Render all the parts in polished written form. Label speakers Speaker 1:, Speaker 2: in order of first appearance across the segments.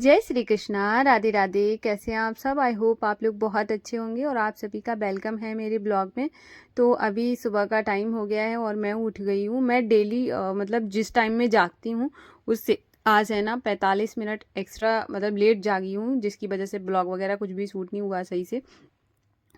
Speaker 1: जय श्री कृष्णा, राधे राधे। कैसे हैं आप सब? आई होप आप लोग बहुत अच्छे होंगे और आप सभी का वेलकम है मेरे ब्लॉग में। तो अभी सुबह का टाइम हो गया है और मैं उठ गई हूँ। मैं डेली मतलब जिस टाइम में जागती हूँ उससे आज है ना 45 मिनट एक्स्ट्रा मतलब लेट जागी हूँ, जिसकी वजह से ब्लॉग वगैरह कुछ भी शूट नहीं हुआ सही से।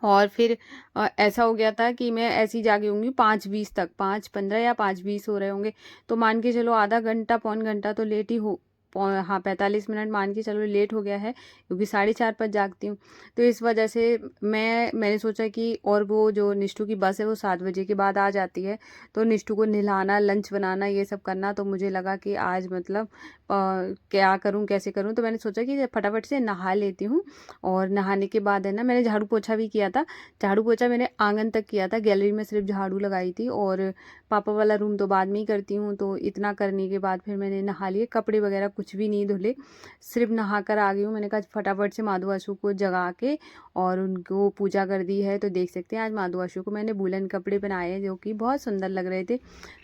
Speaker 1: और फिर ऐसा हो गया था कि मैं ऐसी जागी होंगी 5:20 तक, 5:15 या 5:20 हो रहे होंगे। तो मान के चलो आधा घंटा पौन घंटा तो लेट ही हो। हाँ, 45 मिनट मान के चलो लेट हो गया है, क्योंकि 4:30 पर जागती हूँ। तो इस वजह से मैंने सोचा कि और वो जो निष्ठू की बस है वो 7 बजे के बाद आ जाती है। तो निष्ठू को नहलाना, लंच बनाना, ये सब करना, तो मुझे लगा कि आज मतलब क्या करूँ कैसे करूँ। तो मैंने सोचा कि फटाफट से नहा लेती हूँ। और नहाने के बाद है ना मैंने झाड़ू पोछा भी किया था। झाड़ू पोछा मैंने आंगन तक किया था, गैलरी में सिर्फ झाड़ू लगाई थी। और पापा वाला रूम तो बाद में ही करती हूँ। तो इतना करने के बाद फिर मैंने नहा लिए, कपड़े वगैरह कुछ भी नहीं धुले, सिर्फ नहा कर आ गई हूँ। मैंने कहा फटाफट से माधु आशु को जगा के और उनको पूजा कर दी है। तो देख सकते हैं आज माधु आशु को मैंने वूलन कपड़े बनाए हैं जो कि बहुत सुंदर लग रहे थे।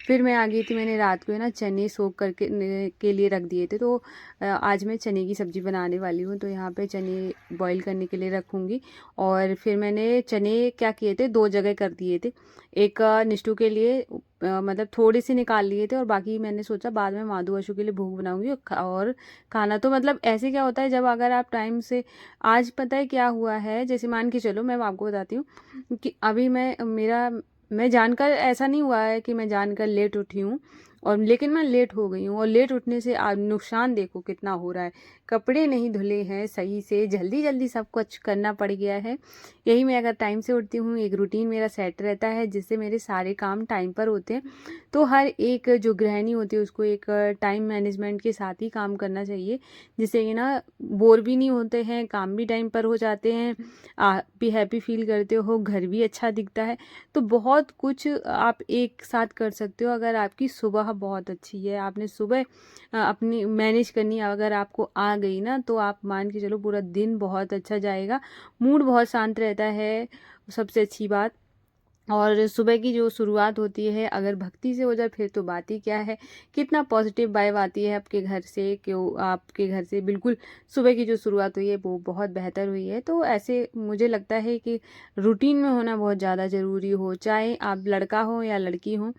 Speaker 1: फिर मैं आ गई थी, मैंने रात को है ना चने सोख करके के लिए रख दिए थे। तो आज मैं चने की सब्ज़ी बनाने वाली हूँ। तो यहाँ पे चने बॉईल करने के लिए रखूँगी। और फिर मैंने चने क्या किए थे, 2 जगह कर दिए थे। एक निष्ठू के लिए मतलब थोड़े से निकाल लिए थे, और बाकी मैंने सोचा बाद में माधु आशु के लिए भोग बनाऊंगी और खाना। तो मतलब ऐसे क्या होता है, जब अगर आप टाइम से, आज पता है क्या हुआ है, जैसे मान के चलो मैं आपको बताती हूँ कि अभी मैं जानकर ऐसा नहीं हुआ है कि मैं जानकर लेट उठी हूँ, और लेकिन मैं लेट हो गई हूँ। और लेट उठने से नुकसान देखो कितना हो रहा है। कपड़े नहीं धुले हैं सही से, जल्दी जल्दी सब कुछ करना पड़ गया है। यही मैं अगर टाइम से उठती हूँ, एक रूटीन मेरा सेट रहता है जिससे मेरे सारे काम टाइम पर होते हैं। तो हर एक जो गृहिणी होती है उसको एक टाइम मैनेजमेंट के साथ ही काम करना चाहिए, जिससे कि ना बोर भी नहीं होते हैं, काम भी टाइम पर हो जाते हैं, आप भी हैप्पी फील करते हो, घर भी अच्छा दिखता है। तो बहुत कुछ आप एक साथ कर सकते हो अगर आपकी सुबह बहुत अच्छी है, आपने सुबह अपनी मैनेज करनी अगर आपको आ गई ना, तो आप मान के चलो पूरा दिन बहुत अच्छा जाएगा, मूड बहुत शांत रहता है, सबसे अच्छी बात। और सुबह की जो शुरुआत होती है अगर भक्ति से हो जाए फिर तो बात ही क्या है। कितना पॉजिटिव वाइब आती है आपके घर से, क्यों आपके घर से बिल्कुल सुबह की जो शुरुआत हुई है वो बहुत बेहतर हुई है। तो ऐसे मुझे लगता है कि रूटीन में होना बहुत ज़्यादा ज़रूरी हो, चाहे आप लड़का हो या लड़की हो।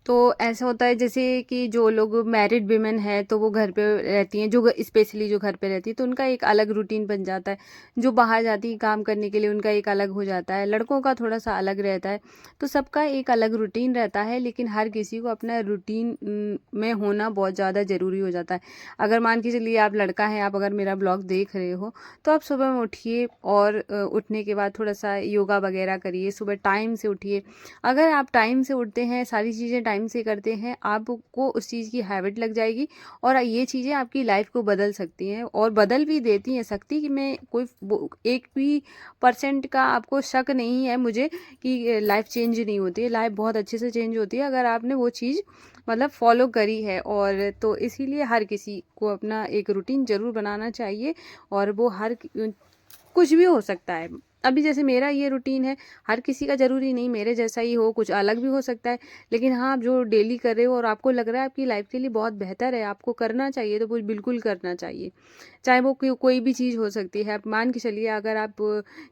Speaker 1: तो ऐसा होता है जैसे कि जो लोग मैरिड विमेन है तो वो घर पे रहती हैं, जो स्पेशली जो घर पे रहती है तो उनका एक अलग रूटीन बन जाता है। जो बाहर जाती है काम करने के लिए उनका एक अलग हो जाता है, लड़कों का थोड़ा सा अलग रहता है। तो सबका एक अलग रूटीन रहता है, लेकिन हर किसी को अपना रूटीन में होना बहुत ज़्यादा ज़रूरी हो जाता है। अगर मान के चलिए आप लड़का हैं, आप अगर मेरा ब्लॉग देख रहे हो तो आप सुबह में उठिए और उठने के बाद थोड़ा सा योगा वगैरह करिए, सुबह टाइम से उठिए। अगर आप टाइम से उठते हैं, सारी चीज़ें टाइम से करते हैं, आपको उस चीज़ की हैबिट लग जाएगी और ये चीज़ें आपकी लाइफ को बदल सकती हैं और बदल भी देती हैं सकती कि मैं कोई एक भी परसेंट का आपको शक नहीं है मुझे कि लाइफ चेंज नहीं होती है। लाइफ बहुत अच्छे से चेंज होती है अगर आपने वो चीज़ मतलब फॉलो करी है। और तो इसीलिए हर किसी को अपना एक रूटीन ज़रूर बनाना चाहिए, और वो हर कुछ भी हो सकता है। अभी जैसे मेरा ये रूटीन है, हर किसी का ज़रूरी नहीं मेरे जैसा ही हो, कुछ अलग भी हो सकता है। लेकिन हाँ, आप जो डेली कर रहे हो और आपको लग रहा है आपकी लाइफ के लिए बहुत बेहतर है, आपको करना चाहिए, तो वो बिल्कुल करना चाहिए। चाहे वो कोई भी चीज़ हो सकती है। आप मान के चलिए अगर आप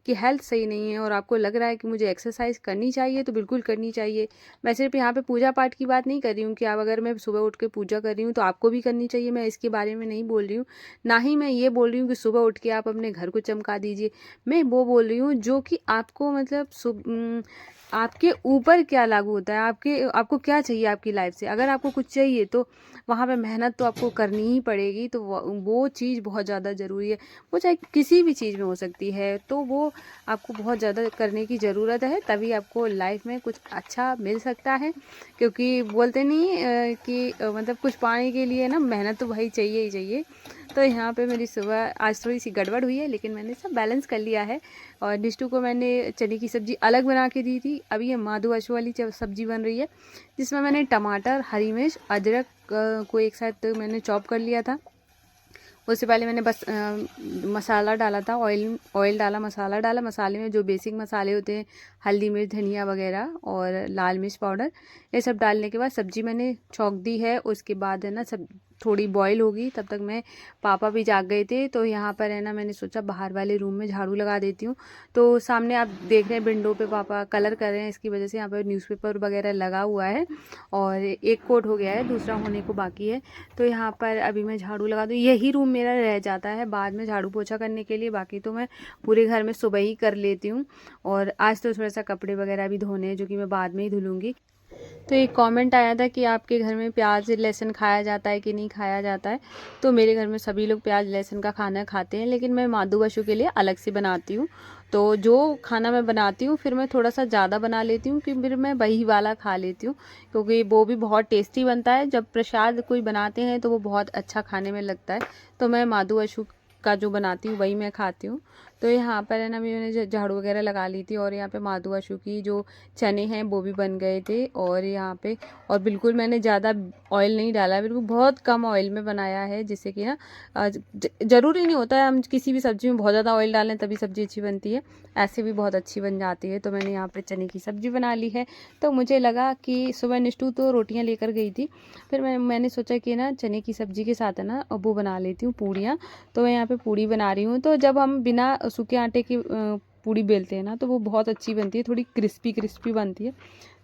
Speaker 1: की हेल्थ सही नहीं है और आपको लग रहा है कि मुझे एक्सरसाइज करनी चाहिए, तो बिल्कुल करनी चाहिए। मैं सिर्फ यहाँ पे पूजा पाठ की बात नहीं कर रही हूँ कि आप अगर मैं सुबह उठ के पूजा कर रही हूँ तो आपको भी करनी चाहिए, मैं इसके बारे में नहीं बोल रही हूँ। ना ही मैं ये बोल रही हूँ कि सुबह उठ के आप अपने घर को चमका दीजिए। मैं वो बोल रही हूँ जो कि आपको मतलब आपके ऊपर क्या लागू होता है, आपको क्या चाहिए आपकी लाइफ से। अगर आपको कुछ चाहिए तो वहाँ पे मेहनत तो आपको करनी ही पड़ेगी। तो वो चीज़ बहुत ज़्यादा ज़रूरी है। वो चाहे किसी भी चीज़ में हो सकती है, तो वो आपको बहुत ज़्यादा करने की ज़रूरत है, तभी आपको लाइफ में कुछ अच्छा मिल सकता है। क्योंकि बोलते नहीं कि मतलब कुछ पाने के लिए ना मेहनत तो भाई चाहिए ही चाहिए। तो यहाँ पे मेरी सुबह आज थोड़ी सी गड़बड़ हुई है, लेकिन मैंने सब बैलेंस कर लिया है। और निष्ठू को मैंने चने की सब्ज़ी अलग बना के दी थी। अभी ये माधु आशु वाली सब्ज़ी बन रही है, जिसमें मैंने टमाटर, हरी मिर्च, अदरक को एक साथ मैंने चॉप कर लिया था। उससे पहले मैंने बस मसाला डाला था, ऑयल डाला, मसाला डाला। मसाले में जो बेसिक मसाले होते हैं, हल्दी, मिर्च, धनिया वगैरह और लाल मिर्च पाउडर, ये सब डालने के बाद सब्ज़ी मैंने छौंक दी है। उसके बाद है ना सब थोड़ी बॉईल होगी तब तक मैं, पापा भी जाग गए थे, तो यहाँ पर है ना मैंने सोचा बाहर वाले रूम में झाड़ू लगा देती हूँ। तो सामने आप देख रहे हैं विंडो पे पापा कलर कर रहे हैं, इसकी वजह से यहाँ पर न्यूज़पेपर वगैरह लगा हुआ है और एक कोट हो गया है, दूसरा होने को बाकी है। तो यहाँ पर अभी मैं झाड़ू लगा दूँ, यही रूम मेरा रह जाता है बाद में झाड़ू पोछा करने के लिए, बाकी तो मैं पूरे घर में सुबह ही कर लेती हूँ। और आज तो थोड़ा सा कपड़े वगैरह भी धोने हैं जो कि मैं बाद में ही धुलूँगी। तो एक कमेंट आया था कि आपके घर में प्याज लहसुन खाया जाता है कि नहीं खाया जाता है। तो मेरे घर में सभी लोग प्याज लहसुन का खाना खाते हैं, लेकिन मैं माधु बशु के लिए अलग से बनाती हूँ। तो जो खाना मैं बनाती हूँ फिर मैं थोड़ा सा ज़्यादा बना लेती हूँ कि फिर मैं वही वाला खा लेती हूँ, क्योंकि वो भी बहुत टेस्टी बनता है। जब प्रसाद कोई बनाते हैं तो वो बहुत अच्छा खाने में लगता है। तो मैं माधु बशु का जो बनाती हूँ वही मैं खाती हूँ। तो यहाँ पर है ना मैंने झाड़ू वगैरह लगा ली थी और यहाँ पे माधु बशु की जो चने हैं वो भी बन गए थे। और यहाँ पे और बिल्कुल मैंने ज़्यादा ऑयल नहीं डाला, बिल्कुल बहुत कम ऑयल में बनाया है, जिससे कि ना ज़रूरी नहीं होता है हम किसी भी सब्ज़ी में बहुत ज़्यादा ऑयल डालें तभी सब्ज़ी अच्छी बनती है, ऐसे भी बहुत अच्छी बन जाती है। तो मैंने यहाँ पे चने की सब्ज़ी बना ली है। तो मुझे लगा कि सुबह निष्ठू तो रोटियाँ लेकर गई थी, फिर मैंने सोचा कि ना चने की सब्ज़ी के साथ है ना वो बना लेती हूँ पूड़ियाँ। तो मैं यहाँ पे पूड़ी बना रही हूँ। तो जब हम बिना सूखे आटे की पूड़ी बेलते हैं ना तो वो बहुत अच्छी बनती है, थोड़ी क्रिस्पी क्रिस्पी बनती है।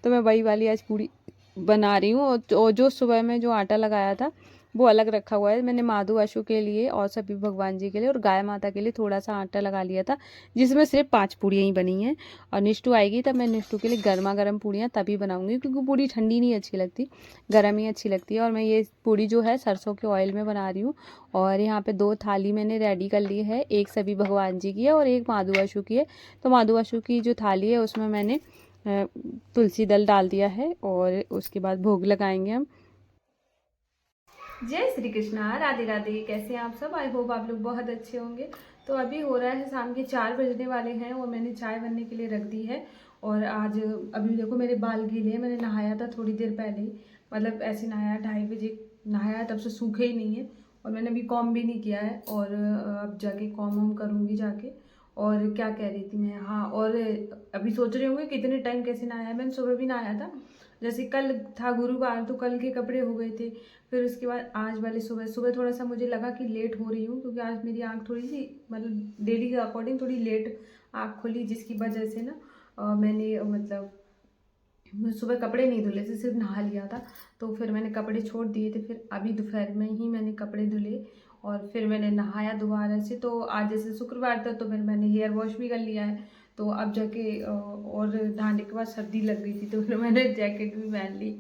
Speaker 1: तो मैं वही वाली आज पूड़ी बना रही हूँ। और जो सुबह में जो आटा लगाया था वो अलग रखा हुआ है। मैंने माधु बशु के लिए और सभी भगवान जी के लिए और गाय माता के लिए थोड़ा सा आटा लगा लिया था, जिसमें सिर्फ 5 पूड़ियाँ ही बनी हैं। और निष्ठू आएगी तब मैं निष्ठू के लिए गर्मा गर्म पूड़ियाँ तभी बनाऊँगी, क्योंकि पूड़ी ठंडी नहीं अच्छी लगती, गर्म ही अच्छी लगती है। और मैं ये पूड़ी जो है सरसों के ऑयल में बना रही हूँ। और यहाँ पे 2 थाली मैंने रेडी कर ली है, एक सभी भगवान जी की है और एक माधु बशु की है। तो माधु बशु की जो थाली है उसमें मैंने तुलसी दल डाल दिया है और उसके बाद भोग लगाएंगे हम। जय श्री कृष्णा, राधे राधे। कैसे हैं आप सब? आई होप आप लोग बहुत अच्छे होंगे। तो अभी हो रहा है शाम के 4 बजने वाले हैं और मैंने चाय बनने के लिए रख दी है। और आज अभी देखो मेरे बाल गीले हैं, मैंने नहाया था थोड़ी देर पहले ही, मतलब ऐसे नहाया 2:30 बजे नहाया, तब से सूखे ही नहीं है। और मैंने अभी कॉम भी नहीं किया है और अब जाके कॉम वॉम करूँगी जाके। और क्या कह रही थी मैं, हाँ, और अभी सोच रहे होंगे कितने टाइम कैसे नहाया है। मैंने सुबह भी नहाया था, जैसे कल था गुरुवार तो कल के कपड़े हो गए थे। फिर उसके बाद आज वाले सुबह सुबह थोड़ा सा मुझे लगा कि लेट हो रही हूँ, क्योंकि आज मेरी आँख थोड़ी सी मतलब डेली के अकॉर्डिंग थोड़ी लेट आँख खुली, जिसकी वजह से ना मैंने मतलब सुबह कपड़े नहीं धुले थे, सिर्फ नहा लिया था। तो फिर मैंने कपड़े छोड़ दिए थे, फिर अभी दोपहर में ही मैंने कपड़े धुले और फिर मैंने नहाया दोबारा से। तो आज जैसे शुक्रवार था तो फिर मैंने हेयर वॉश भी कर लिया है। तो अब जाके और नहाने के बाद सर्दी लग गई थी तो फिर मैंने जैकेट भी पहन ली।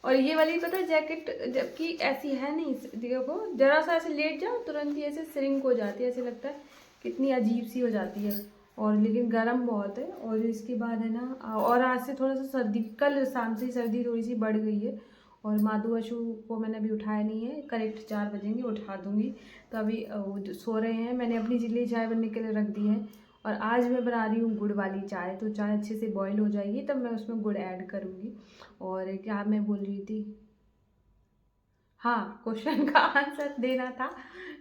Speaker 1: और ये वाली पता है जैकेट जबकि ऐसी है नहीं, देखो जरा सा ऐसे लेट जाओ तुरंत ही ऐसे श्रिंक हो जाती है, ऐसे लगता है कितनी अजीब सी हो जाती है। और लेकिन गर्म बहुत है। और इसके बाद है ना, और आज से थोड़ा सा सर्दी, कल शाम से ही सर्दी थोड़ी सी बढ़ गई है। और माधु बशु को मैंने अभी उठाया नहीं है, करेक्ट 4 बजेंगे उठा दूंगी। तो अभी वो सो रहे हैं, मैंने अपनी लिए चाय बनने के लिए रख दी है। और आज मैं बना रही हूँ गुड़ वाली चाय, तो चाय अच्छे से बॉईल हो जाएगी तब मैं उसमें गुड़ ऐड करूँगी। और क्या मैं बोल रही थी, हाँ, क्वेश्चन का आंसर देना था।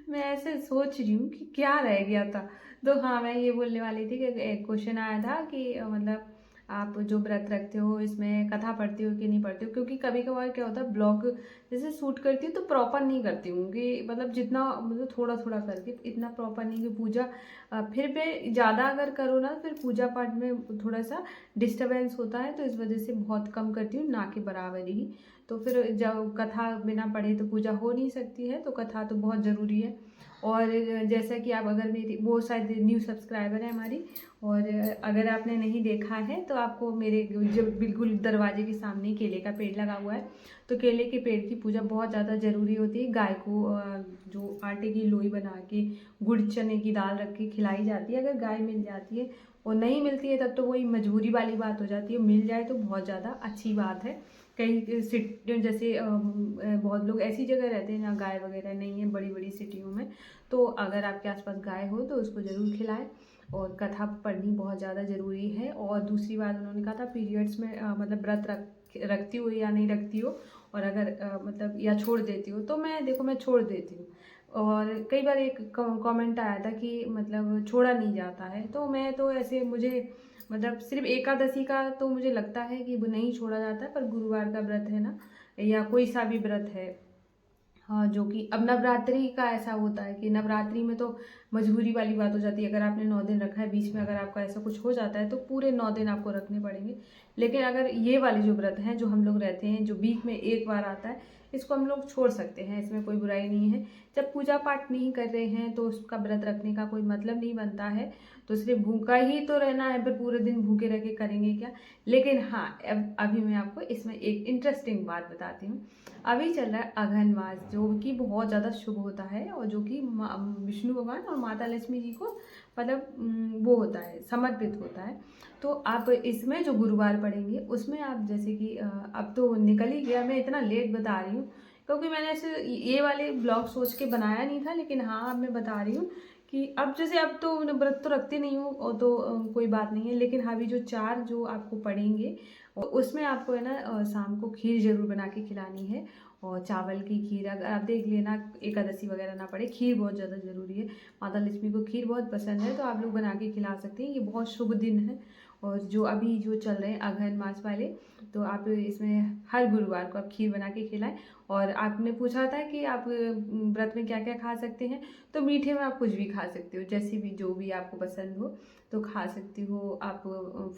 Speaker 1: मैं ऐसे सोच रही हूँ कि क्या रह गया था। तो हाँ, मैं ये बोलने वाली थी कि एक क्वेश्चन आया था कि मतलब आप जो व्रत रखते हो इसमें कथा पढ़ती हो कि नहीं पढ़ती हो, क्योंकि कभी कभार क्या होता है ब्लॉग जैसे शूट करती हूँ तो प्रॉपर नहीं करती हूँ कि मतलब जितना मतलब थोड़ा थोड़ा करके, इतना प्रॉपर नहीं कि पूजा फिर भी ज़्यादा अगर करो ना फिर पूजा पाठ में थोड़ा सा डिस्टर्बेंस होता है, तो इस वजह से बहुत कम करती हूँ, ना कि बराबर ही। तो फिर जब कथा बिना पढ़े तो पूजा हो नहीं सकती है, तो कथा तो बहुत ज़रूरी है। और जैसा कि आप अगर मेरी वो शायद न्यू सब्सक्राइबर है हमारी, और अगर आपने नहीं देखा है तो आपको मेरे जब बिल्कुल दरवाजे के सामने केले का पेड़ लगा हुआ है, तो केले के पेड़ की पूजा बहुत ज़्यादा ज़रूरी होती है। गाय को जो आटे की लोई बना के गुड़ चने की दाल रख के खिलाई जाती है, अगर गाय मिल जाती है। और नहीं मिलती है तब तो वही मजबूरी वाली बात हो जाती है, मिल जाए तो बहुत ज़्यादा अच्छी बात है। कई सिटी जैसे बहुत लोग ऐसी जगह रहते हैं जहाँ गाय वगैरह नहीं है, बड़ी बड़ी सिटियों में। तो अगर आपके आसपास गाय हो तो उसको ज़रूर खिलाएं। और कथा पढ़नी बहुत ज़्यादा ज़रूरी है। और दूसरी बात उन्होंने कहा था पीरियड्स में मतलब व्रत रखती हो या नहीं रखती हो, और अगर मतलब या छोड़ देती हो, तो मैं देखो मैं छोड़ देती हूँ। और कई बार एक कमेंट आया था कि मतलब छोड़ा नहीं जाता है, तो मैं तो ऐसे मुझे मतलब सिर्फ एकादशी का तो मुझे लगता है कि वो नहीं छोड़ा जाता है, पर गुरुवार का व्रत है ना, या कोई सा भी व्रत है हाँ, जो कि अब नवरात्रि का ऐसा होता है कि नवरात्रि में तो मजबूरी वाली बात हो जाती है। अगर आपने 9 दिन रखा है, बीच में अगर आपका ऐसा कुछ हो जाता है तो पूरे 9 दिन आपको रखने पड़ेंगे। लेकिन अगर ये वाले जो व्रत हैं जो हम लोग रहते हैं, जो वीक में एक बार आता है, इसको हम लोग छोड़ सकते हैं, इसमें कोई बुराई नहीं है। जब पूजा पाठ नहीं कर रहे हैं तो उसका व्रत रखने का कोई मतलब नहीं बनता है। तो सिर्फ भूखा ही तो रहना है, फिर पूरे दिन भूखे रह के करेंगे क्या। लेकिन हाँ, अभी मैं आपको इसमें एक इंटरेस्टिंग बात बताती हूँ। अभी चल रहा है अघन मास, जो कि बहुत ज़्यादा शुभ होता है और जो कि विष्णु भगवान और माता लक्ष्मी जी को मतलब वो होता है, समर्पित होता है। तो आप इसमें जो गुरुवार पढ़ेंगे उसमें आप जैसे कि अब तो निकल ही गया, मैं इतना लेट बता रही हूँ क्योंकि मैंने ऐसे ये वाले ब्लॉग सोच के बनाया नहीं था। लेकिन हाँ, अब मैं बता रही हूँ कि अब जैसे अब तो व्रत तो रखते नहीं हूँ और तो कोई बात नहीं है। लेकिन हाँ, अभी जो 4 जो आपको पढ़ेंगे और उसमें आपको है ना शाम को खीर जरूर बना के खिलानी है। और चावल की खीर, अगर आप देख लेना एकादशी वगैरह ना पड़े, खीर बहुत ज़्यादा ज़रूरी है। माता लक्ष्मी को खीर बहुत पसंद है, तो आप लोग बना के खिला सकते हैं। ये बहुत शुभ दिन है। और जो अभी जो चल रहे हैं अघन मास वाले, तो आप इसमें हर गुरुवार को आप खीर बना के खिलाएं। और आपने पूछा था कि आप व्रत में क्या क्या खा सकते हैं, तो मीठे में आप कुछ भी खा सकते हो, जैसी भी जो भी आपको पसंद हो तो खा सकती हो आप।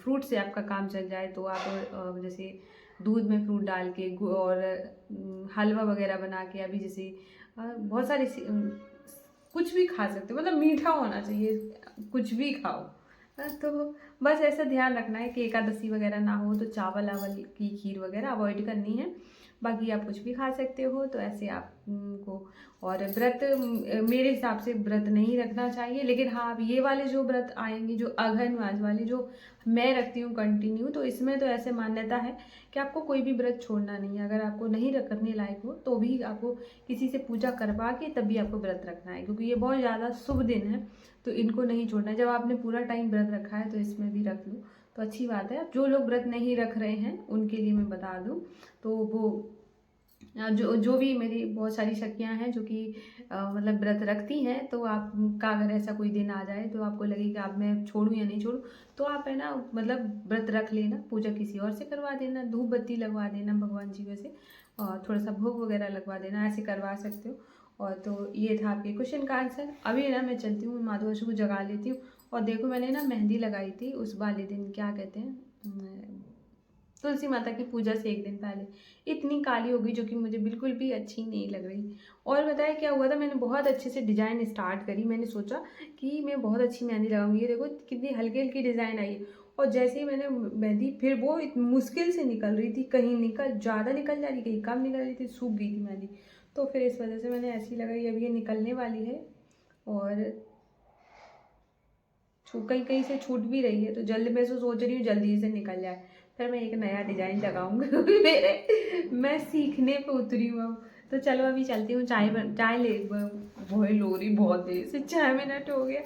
Speaker 1: फ्रूट से आपका काम चल जाए तो आप जैसे दूध में फ्रूट डाल के और हलवा वगैरह बना के, अभी जैसे बहुत सारे कुछ भी खा सकते हो, मतलब मीठा होना चाहिए, कुछ भी खाओ। तो बस ऐसा ध्यान रखना है कि एकादशी वगैरह ना हो तो चावल आवल की खीर वगैरह अवॉइड करनी है। बाकी आप कुछ भी खा सकते हो, तो ऐसे आपको। और व्रत मेरे हिसाब से व्रत नहीं रखना चाहिए। लेकिन हाँ, अब ये वाले जो व्रत आएंगे, जो अघन मास वाले जो मैं रखती हूँ कंटिन्यू, तो इसमें तो ऐसे मान्यता है कि आपको कोई भी व्रत छोड़ना नहीं है। अगर आपको नहीं करने लायक हो तो भी आपको किसी से पूजा करवा के तभी आपको व्रत रखना है, क्योंकि ये बहुत ज़्यादा शुभ दिन है। तो इनको नहीं छोड़ना है। जब आपने पूरा टाइम व्रत रखा है तो इसमें भी रख लो तो अच्छी बात है। जो लोग व्रत नहीं रख रहे हैं उनके लिए मैं बता दूं, तो वो जो भी मेरी बहुत सारी सखियां हैं जो कि मतलब व्रत रखती हैं, तो आपका अगर ऐसा कोई दिन आ जाए तो आपको लगे कि आप मैं छोड़ूं या नहीं छोड़ूं, तो आप है ना मतलब व्रत रख लेना, पूजा किसी और से करवा देना, धूप बत्ती लगवा देना भगवान जी वैसे, और थोड़ा सा भोग वगैरह लगवा देना, ऐसे करवा सकते हो। और तो ये था आपके क्वेश्चन का आंसर। अभी ना मैं चलती हूँ, माधुआशु को जगा लेती हूँ। और देखो, मैंने ना मेहंदी लगाई थी उस वाले दिन, क्या कहते हैं, तुलसी माता की पूजा से एक दिन पहले, इतनी काली हो गई जो कि मुझे बिल्कुल भी अच्छी नहीं लग रही। और बताया क्या हुआ था, मैंने बहुत अच्छे से डिज़ाइन स्टार्ट करी। मैंने सोचा कि मैं बहुत अच्छी मेहंदी लगाऊंगी, ये देखो कितनी हल्की हल्की डिज़ाइन आई है। और जैसे ही मैंने मेहंदी, फिर वो मुश्किल से निकल रही थी, कहीं ज़्यादा निकल जा रही, कहीं कम निकल रही थी, सूख गई थी मेहंदी। तो फिर इस वजह से मैंने ऐसी लगाई। अभी ये निकलने वाली है और कहीं कहीं से छूट भी रही है, तो जल्द मैं सोच रही हूँ जल्दी से निकल जाए, फिर मैं एक नया डिजाइन लगाऊंगी। मैं सीखने पे उतरी हूँ अब। तो चलो अभी चलती हूँ, चाय ले, वो लो रही बहुत देर से, 6 मिनट हो गया।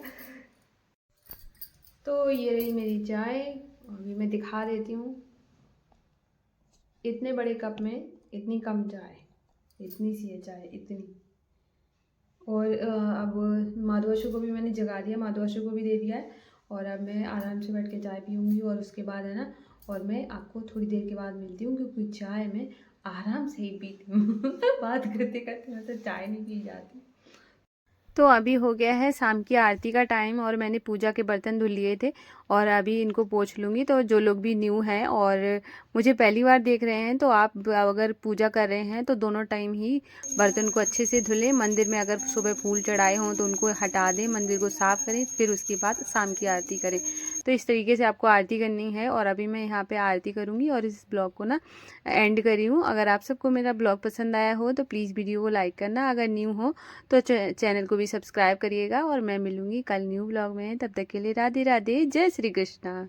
Speaker 1: तो ये रही मेरी चाय, अभी मैं दिखा देती हूँ। इतने बड़े कप में इतनी कम चाय, इतनी सी है चाय, इतनी। और अब माधुआशु को भी मैंने जगा दिया, माधुआशु को भी दे दिया है। और अब मैं आराम से बैठ के चाय पीऊँगी और उसके बाद है ना, और मैं आपको थोड़ी देर के बाद मिलती हूँ, क्योंकि चाय मैं आराम से ही पीती हूँ। बात करते करते वैसे चाय नहीं पी जाती। तो अभी हो गया है शाम की आरती का टाइम, और मैंने पूजा के बर्तन धुल लिए थे और अभी इनको पोंछ लूँगी। तो जो लोग भी न्यू हैं और मुझे पहली बार देख रहे हैं, तो आप अगर पूजा कर रहे हैं तो दोनों टाइम ही बर्तन को अच्छे से धुलें। मंदिर में अगर सुबह फूल चढ़ाए हों तो उनको हटा दें, मंदिर को साफ़ करें, फिर उसके बाद शाम की आरती करें। तो इस तरीके से आपको आरती करनी है। और अभी मैं यहाँ पर आरती करूँगी और इस ब्लॉग को ना एंड करी हूँ। अगर आप सबको मेरा ब्लॉग पसंद आया हो तो प्लीज़ वीडियो को लाइक करना, अगर न्यू हो तो चैनल को भी सब्सक्राइब करिएगा। और मैं मिलूंगी कल न्यू ब्लॉग में, तब तक के लिए राधे राधे, जय श्री कृष्णा।